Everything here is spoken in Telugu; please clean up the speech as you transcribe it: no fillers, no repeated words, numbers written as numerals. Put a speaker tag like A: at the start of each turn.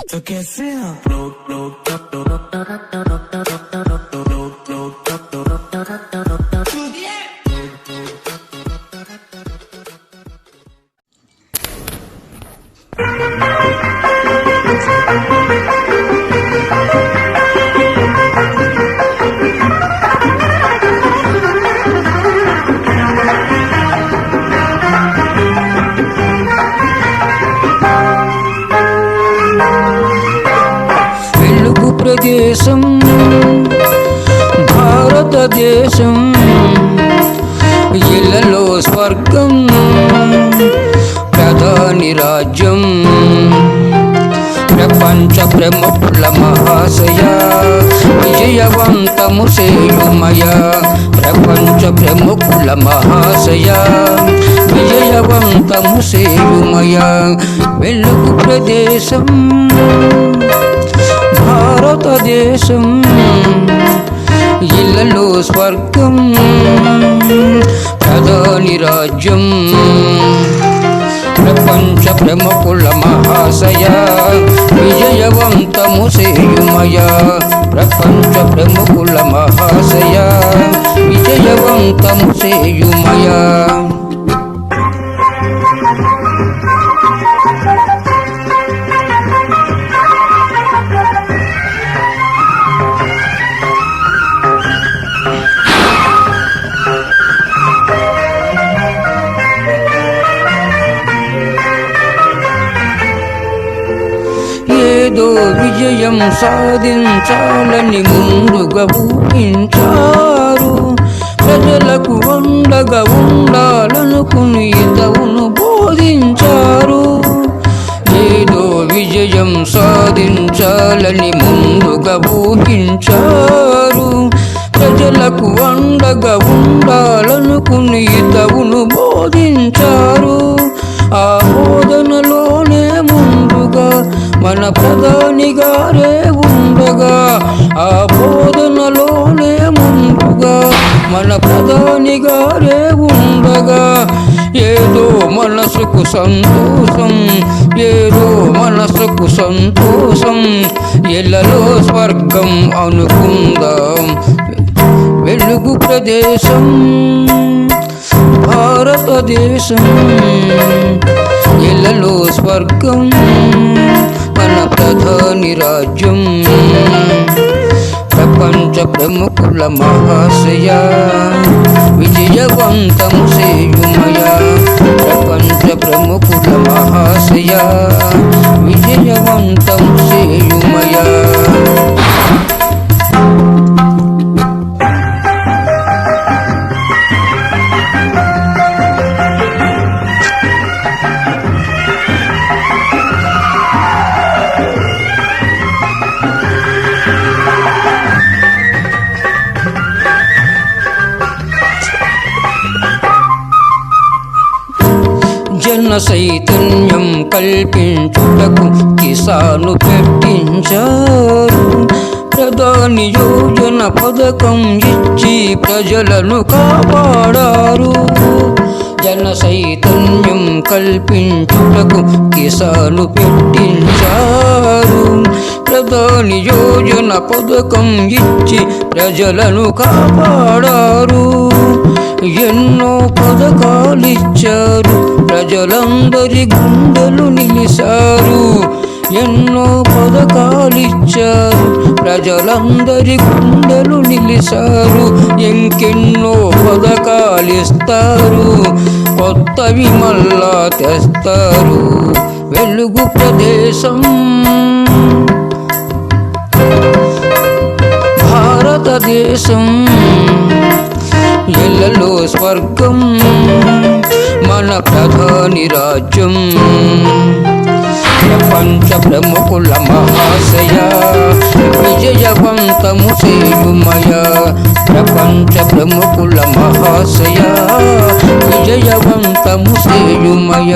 A: तो कैसे आप
B: ప్రదేశం భారతదేశం ఇళ్ళలో స్వర్గం ప్రధాని రాజ్యం ప్రపంచ ప్రముఖుల మహాశయ విజయవంతము సేయుమయ ప్రపంచ ప్రముఖుల మహాశయ విజయవంతము సేయుమయ వెలుగు ప్రదేశం భారతదేశం ఇళ్ళలో స్వర్గం ప్రధాని రాజ్యం ప్రపంచ ప్రముఖుల మహాశయ విజయవంతము సేయుమయ ప్రపంచ ప్రముఖుల మహాశయ విజయవంతము సేయుమయ ఏదో విజయం సాధించాలని ముందుగా ఊహించారు ప్రజలకు అండగా ఉండాలనుకుని హితవును బోధించారు ఏదో విజయం సాధించాలని ముందుగా ఊహించారు ప్రజలకు అండగా ఉండాలనుకుని హితవును బోధించారు ఆ బోధనలోనే ముందుగా మన ప్రధాని గారే ఉండగా ఆ బోధనలోనే ముందుగా మన ప్రధాని గారే ఉండగా ఏదో మనసుకు సంతోషం ఏదో మనసుకు సంతోషం ఇళ్ళలో స్వర్గం అనుకుందాం వెలుగు ప్రదేశం భారతదేశం ఇళ్ళలో స్వర్గం మన ప్రధాని రాజ్యం ప్రపంచ ప్రముఖుల మహాశయ విజయవంతము సేయుమయ ప్రపంచ ప్రముఖుల మహాశయ విజయవంతము సేయుమయ జన చైతన్యం కల్పించుటకు కిసాను పెట్టించారు ప్రధాని యోజన పథకం ఇచ్చి ప్రజలను కాపాడారు జన చైతన్యం కల్పించుటకు కిసాను పెట్టించారు ప్రధాని యోజన పథకం ఇచ్చి ప్రజలను కాపాడారు ఎన్నో పథకాలిచ్చారు ప్రజలందరి గుండెలు నిలిచారు ఎన్నో పథకాలిచ్చారు ప్రజలందరి గుండెలు నిలిచారు ఇంకెన్నో పథకాలిస్తారు కొత్తవి మళ్ళా తెస్తారు వెలుగు ప్రదేశం భారతదేశం ఇళ్ళలో స్వర్గం మన ప్రధాని రాజ్యం ప్రపంచ ప్రముఖుల మహాశయ విజయవంతము సేయుమయ ప్రపంచ ప్రముఖుల మహాశయ విజయవంతము సేయుమయ